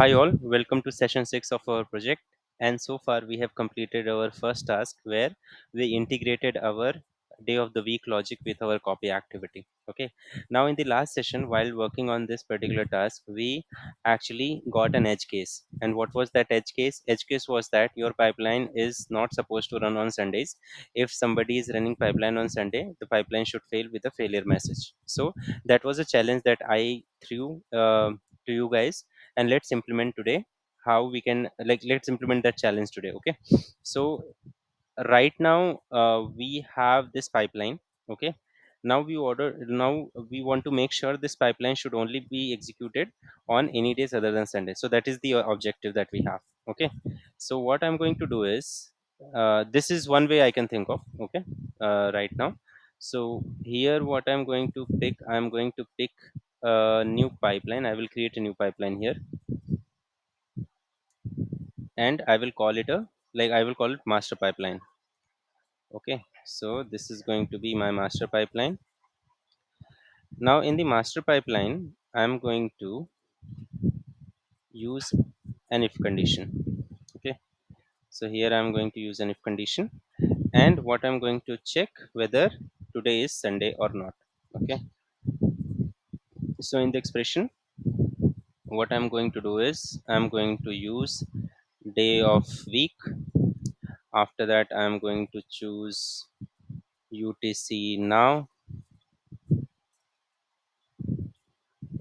Hi all, welcome to session 6 of our project. And so far we have completed our first task where we integrated our day of the week logic with our copy activity. Okay. Now in the last session, while working on this particular task, we actually got an edge case. And what was that edge case? Edge case was that your pipeline is not supposed to run on Sundays. If somebody is running pipeline on Sunday, the pipeline should fail with a failure message. So that was a challenge that I threw to you guys, and let's implement today how we can, like, let's implement that challenge today. Okay, so right now we have this pipeline. Okay, now we want to make sure this pipeline should only be executed on any days other than Sunday. So that is the objective that we have. Okay, so what I'm going to do is, this is one way I can think of. Okay, right now, so here what I'm going to pick a new pipeline. I will create a new pipeline here, and I will call it I will call it master pipeline. Okay, so this is going to be my master pipeline. Now in the master pipeline, I'm going to use an if condition. Okay, so here I'm going to use an if condition, and what I'm going to check whether today is Sunday or not. Okay, so in the expression, what I'm going to do is I'm going to use day of week. After that, I'm going to choose UTC now.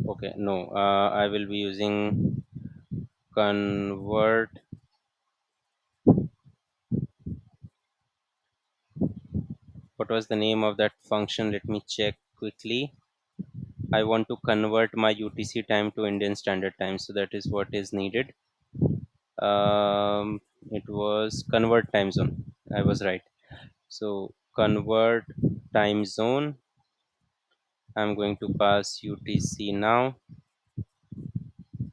Okay, no, I will be using convert. What was the name of that function? Let me check quickly. I want to convert my UTC time to Indian Standard Time, so that is what is needed. It was convert time zone. I was right. So convert time zone. I'm going to pass UTC now.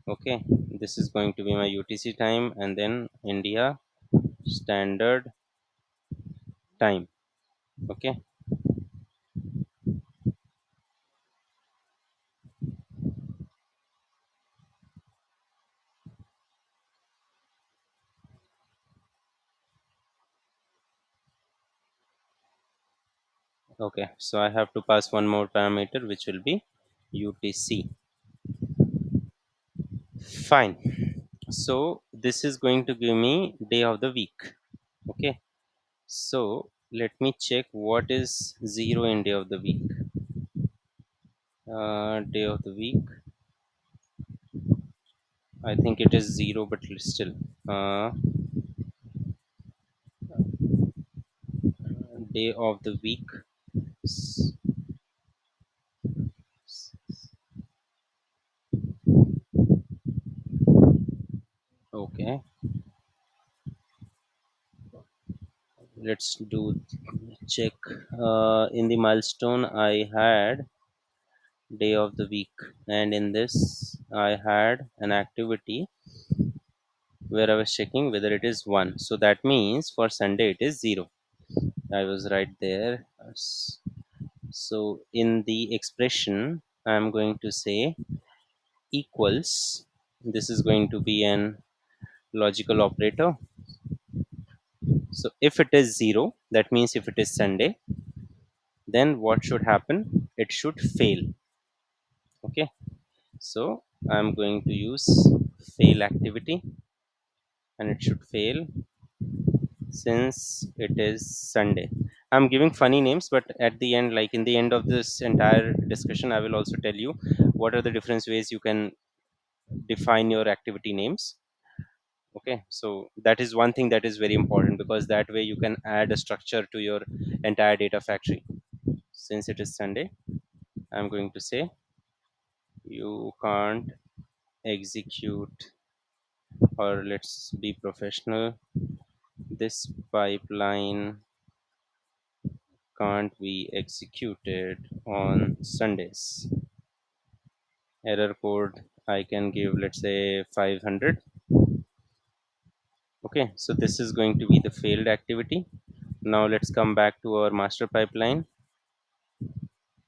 Okay, this is going to be my UTC time, and then India Standard Time. Okay. Okay, so I have to pass one more parameter, which will be UTC. Fine. So this is going to give me day of the week. Okay. So let me check what is zero in day of the week. Day of the week. I think it is zero, but still. Day of the week. S- Okay. Let's do check. In the milestone, I had day of the week, and in this, I had an activity where I was checking whether it is 1. So that means for Sunday it is 0. I was right there. So in the expression, I'm going to say equals. This is going to be an logical operator. So if it is 0, that means if it is Sunday, then what should happen? It should fail. Okay. So I'm going to use fail activity, and it should fail since it is Sunday. I'm giving funny names, but at the end, like in the end of this entire discussion, I will also tell you what are the different ways you can define your activity names. Okay, so that is one thing that is very important, because that way you can add a structure to your entire data factory. Since it is Sunday, I'm going to say you can't execute, or let's be professional, this pipeline can't be executed on Sundays. Error code I can give, let's say 500. Okay, so this is going to be the failed activity. Now let's come back to our master pipeline.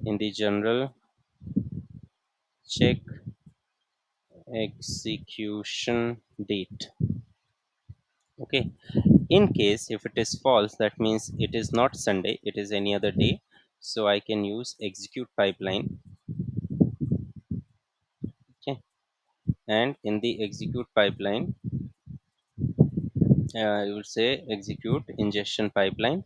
In the general, check execution date. Okay, in case if it is false, that means it is not Sunday, it is any other day. So I can use execute pipeline. Okay, and in the execute pipeline, I will say execute ingestion pipeline.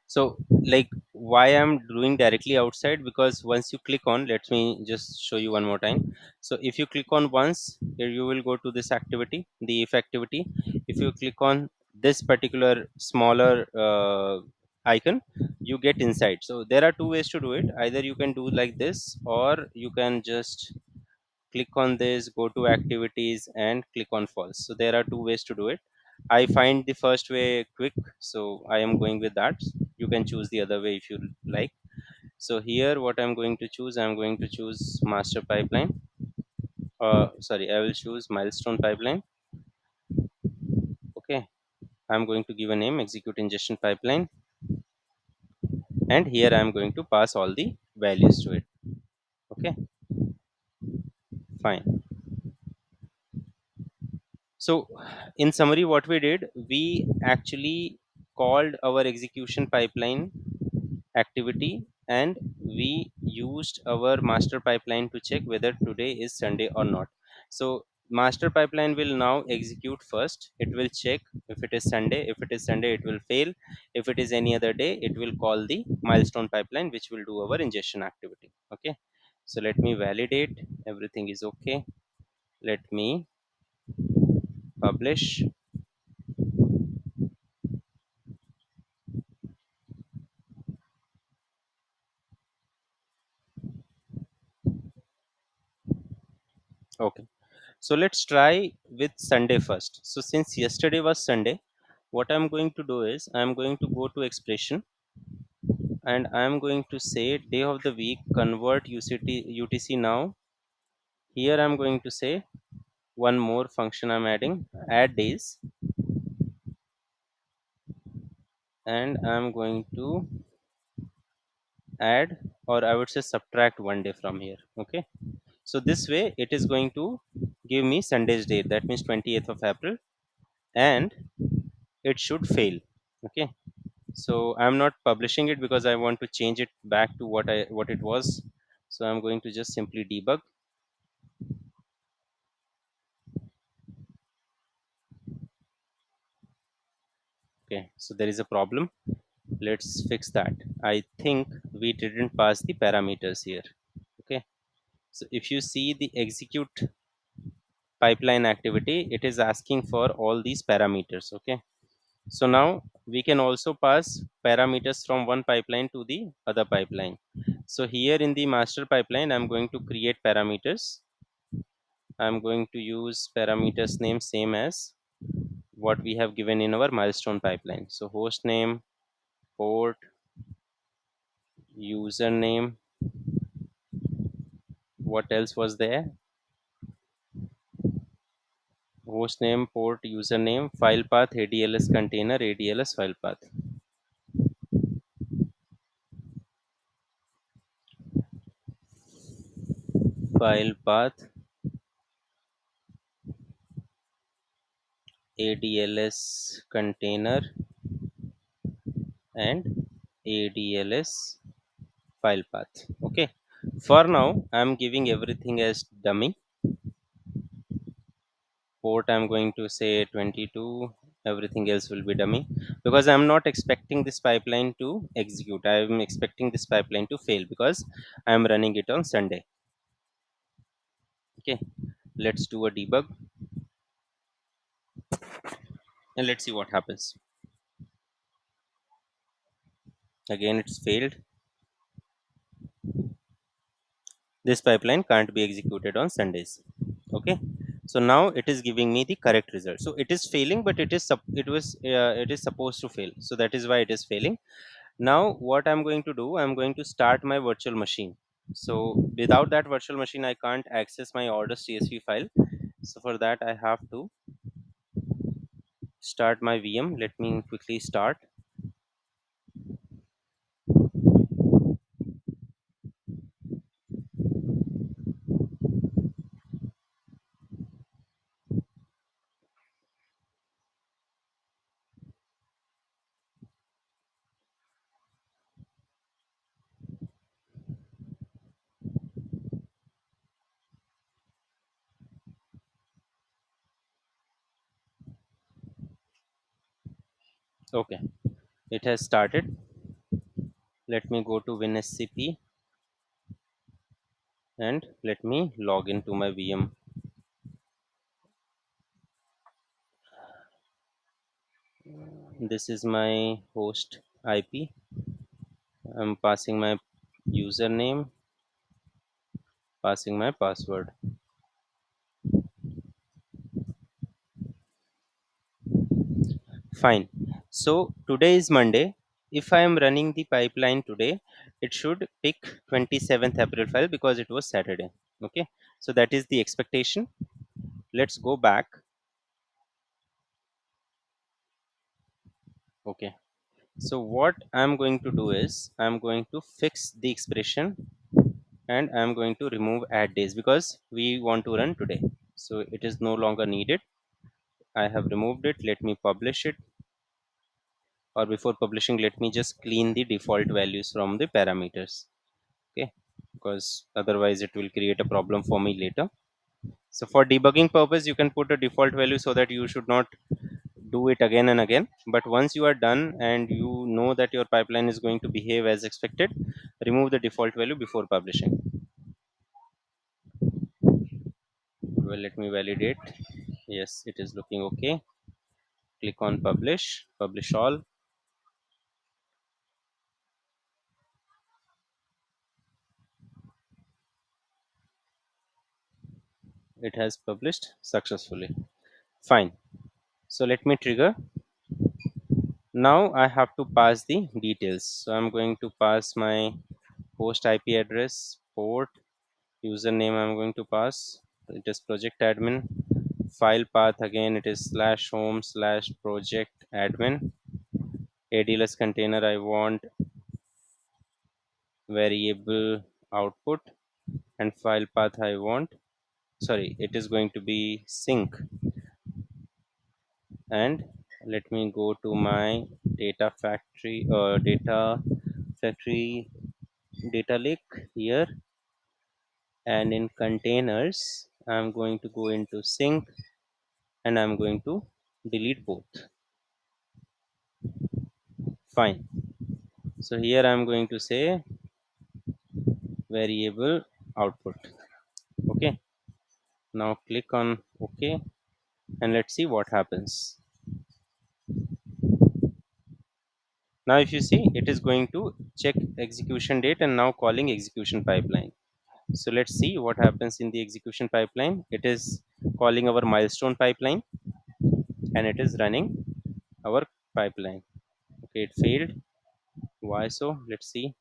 So like why I'm doing directly outside, because once you click on, let me just show you one more time. So if you click on once, here you will go to this activity, the if activity. If you click on this particular smaller icon, you get inside. So there are two ways to do it. Either you can do like this, or you can just click on this, go to activities and click on false. So there are two ways to do it. I find the first way quick, so I am going with that. You can choose the other way if you like. So here what I'm going to choose, I'm going to choose master pipeline. Sorry, I will choose milestone pipeline. Okay, I'm going to give a name, execute ingestion pipeline, and here I'm going to pass all the values to it. Okay, fine. So, in summary, what we did, we actually called our execution pipeline activity, and we used our master pipeline to check whether today is Sunday or not. So, master pipeline will now execute first. It will check if it is Sunday. If it is Sunday, it will fail. If it is any other day, it will call the milestone pipeline, which will do our ingestion activity. Okay. So, let me validate everything is okay. Let me publish. Okay. So let's try with Sunday first. So since yesterday was Sunday, what I'm going to do is I'm going to go to expression, and I'm going to say day of the week, convert UTC now. Here I'm going to say one more function I'm adding, add days, and I'm going to add, or I would say subtract one day from here. Okay. So this way it is going to give me Sunday's date. That means 28th of April, and it should fail. Okay. So I'm not publishing it because I want to change it back to what it was. So I'm going to just simply debug. Okay, so there is a problem. Let's fix that. I think we didn't pass the parameters here. Okay, so if you see the execute pipeline activity, it is asking for all these parameters. Okay, so now we can also pass parameters from one pipeline to the other pipeline. So here in the master pipeline, I'm going to create parameters. I'm going to use parameters name same as what we have given in our milestone pipeline. So host name, port, username, what else was there? Host name, port, username, file path, ADLS container, ADLS file path. File path, ADLS container, and ADLS file path. Okay. For now, I'm giving everything as dummy. Port I'm going to say 22. Everything else will be dummy, because I'm not expecting this pipeline to execute. I'm expecting this pipeline to fail because I'm running it on Sunday. Okay, let's do a debug and let's see what happens. Again, it's failed. This pipeline can't be executed on Sundays. Okay, so now it is giving me the correct result. So it is failing, but it is supposed to fail, so that is why it is failing. Now what I'm going to do, I'm going to start my virtual machine. So without that virtual machine, I can't access my orders CSV file. So for that, I have to start my VM. Let me quickly start. Okay, it has started. Let me go to WinSCP and let me log into my VM. This is my host IP. I'm passing my username, passing my password. Fine. So today is Monday. If I am running the pipeline today, it should pick 27th April file because it was Saturday. Okay. So that is the expectation. Let's go back. Okay. So what I'm going to do is I'm going to fix the expression and I'm going to remove add days because we want to run today. So it is no longer needed. I have removed it. Let me publish it, or before publishing let me just clean the default values from the parameters. Okay, because otherwise it will create a problem for me later. So for debugging purpose you can put a default value so that you should not do it again and again, but once you are done and you know that your pipeline is going to behave as expected, remove the default value before publishing. Well, let me validate. Yes, it is looking okay. Click on publish, publish all. It has published successfully. Fine. So let me trigger. Now I have to pass the details. So I'm going to pass my host IP address, port, username I'm going to pass. It is project admin. File path again it is slash home slash project admin. ADLS container I want variable output, and file path I want, sorry, it is going to be sync. And let me go to my data factory data lake here, and in containers I'm going to go into sync and I'm going to delete both. Fine. So here I'm going to say variable output. Okay. Now click on OK and let's see what happens. Now if you see it is going to check execution date and now calling execution pipeline. So let's see what happens in the execution pipeline. It is calling our milestone pipeline and it is running our pipeline. Okay, it failed. Why so? Let's see.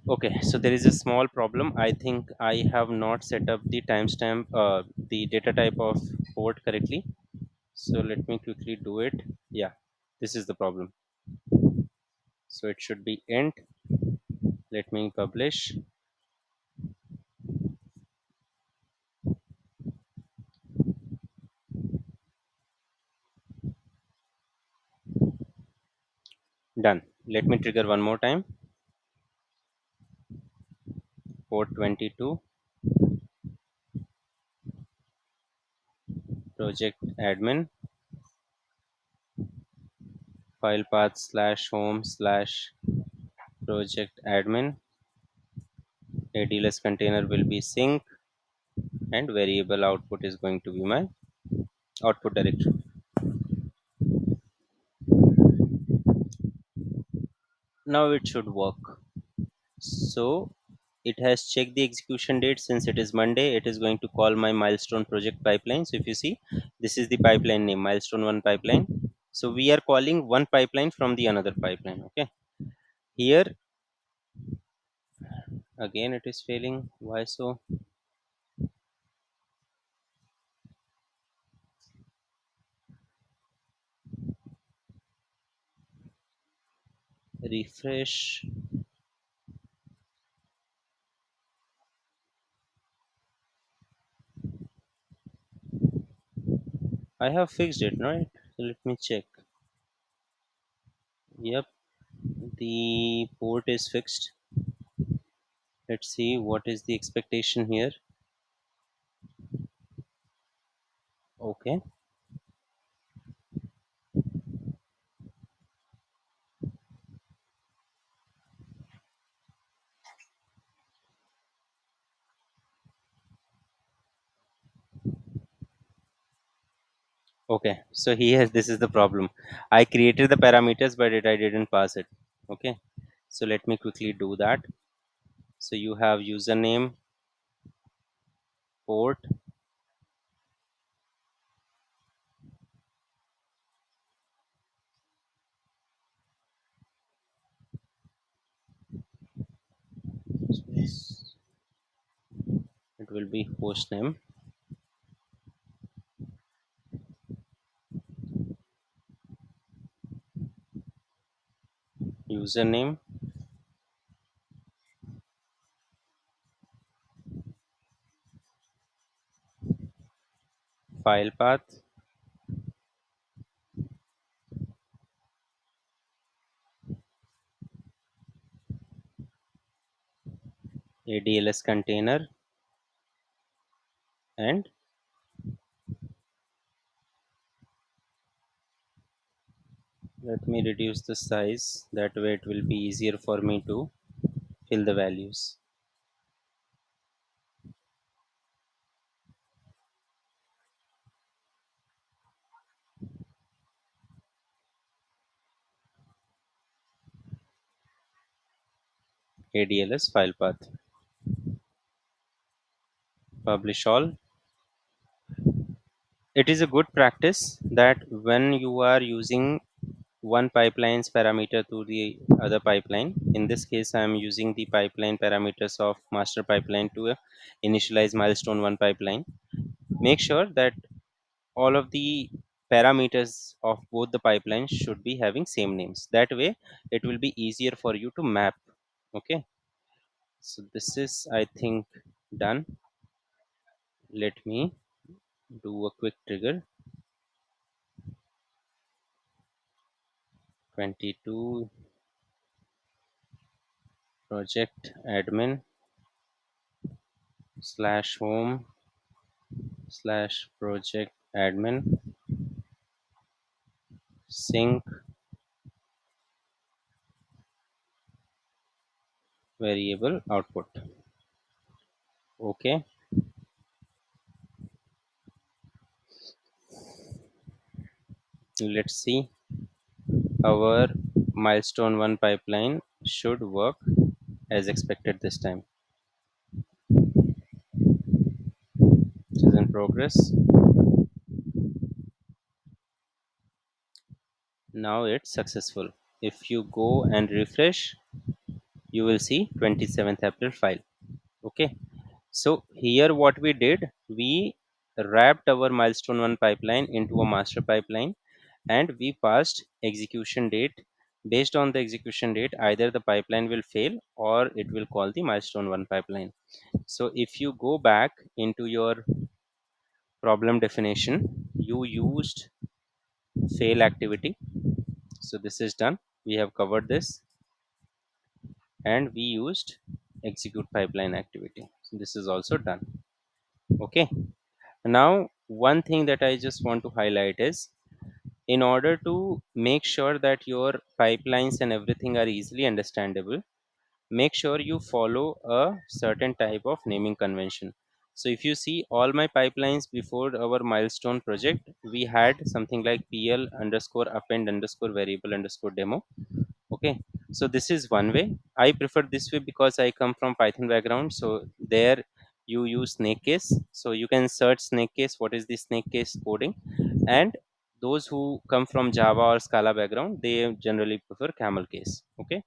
Okay, so there is a small problem. I think I have not set up the timestamp, the data type of port correctly. So let me quickly do it. Yeah, this is the problem. So it should be int. Let me publish. Done. Let me trigger one more time. Port 22, project admin, file path slash home slash project admin. ADLS container will be sync and variable output is going to be my output directory. Now it should work. So it has checked the execution date. Since it is Monday, it is going to call my milestone project pipeline. So if you see, this is the pipeline name, milestone 1 pipeline. So we are calling one pipeline from the another pipeline. Okay, here again it is failing. Why so? Refresh. I have fixed it, right? So let me check. Yep, the port is fixed. Let's see what is the expectation here. Okay. Okay, so here this is the problem. I created the parameters, but I didn't pass it. Okay, so let me quickly do that. So you have username, port, it will be host name, username, file path, ADLS container, and let me reduce the size. That way it will be easier for me to fill the values. ADLS file path, publish all. It is a good practice that when you are using one pipeline's parameter to the other pipeline, in this case I am using the pipeline parameters of master pipeline to initialize milestone 1 pipeline. Make sure that all of the parameters of both the pipelines should be having same names. That way it will be easier for you to map. Okay, so this is, I think, done. Let me do a quick trigger. 22 project admin slash home slash project admin sync variable output. Okay, let's see. Our milestone 1 pipeline should work as expected this time. It is in progress. Now it's successful. If you go and refresh, you will see 27th April file. Okay, so here what we did, we wrapped our milestone 1 pipeline into a master pipeline, and we passed execution date. Based on the execution date, either the pipeline will fail or it will call the milestone 1 pipeline. So if you go back into your problem definition, you used fail activity. So this is done. We have covered this, and we used execute pipeline activity. So this is also done. Okay. Now, one thing that I just want to highlight is, in order to make sure that your pipelines and everything are easily understandable, make sure you follow a certain type of naming convention. So if you see all my pipelines before our milestone project, we had something like pl underscore append underscore variable underscore demo. Okay, so this is one way. I prefer this way because I come from Python background. So there you use snake case, so you can search snake case, what is the snake case coding. And those who come from Java or Scala background, they generally prefer camel case. Okay,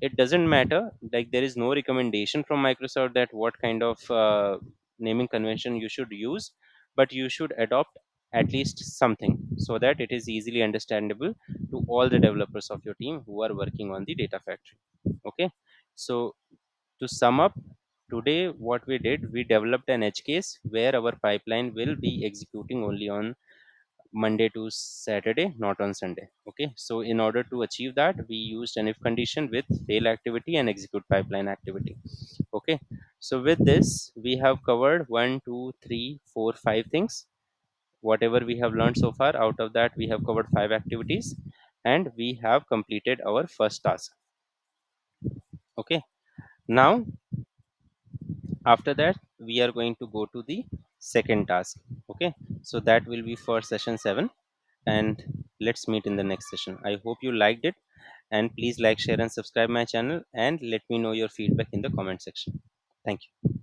it doesn't matter, like there is no recommendation from Microsoft that what kind of naming convention you should use, but you should adopt at least something so that it is easily understandable to all the developers of your team who are working on the data factory. Okay, so to sum up, today what we did, we developed an edge case where our pipeline will be executing only on Monday to Saturday, not on Sunday. Okay, so in order to achieve that, we used an if condition with fail activity and execute pipeline activity. Okay, so with this, we have covered one, two, three, four, five things. whatever we have learned so far, out of that we have covered 5 activities and we have completed our first task. Okay, now after that we are going to go to the second task. Okay, so that will be for session 7, and let's meet in the next session. I hope you liked it, and please like, share and subscribe my channel, and let me know your feedback in the comment section. Thank you.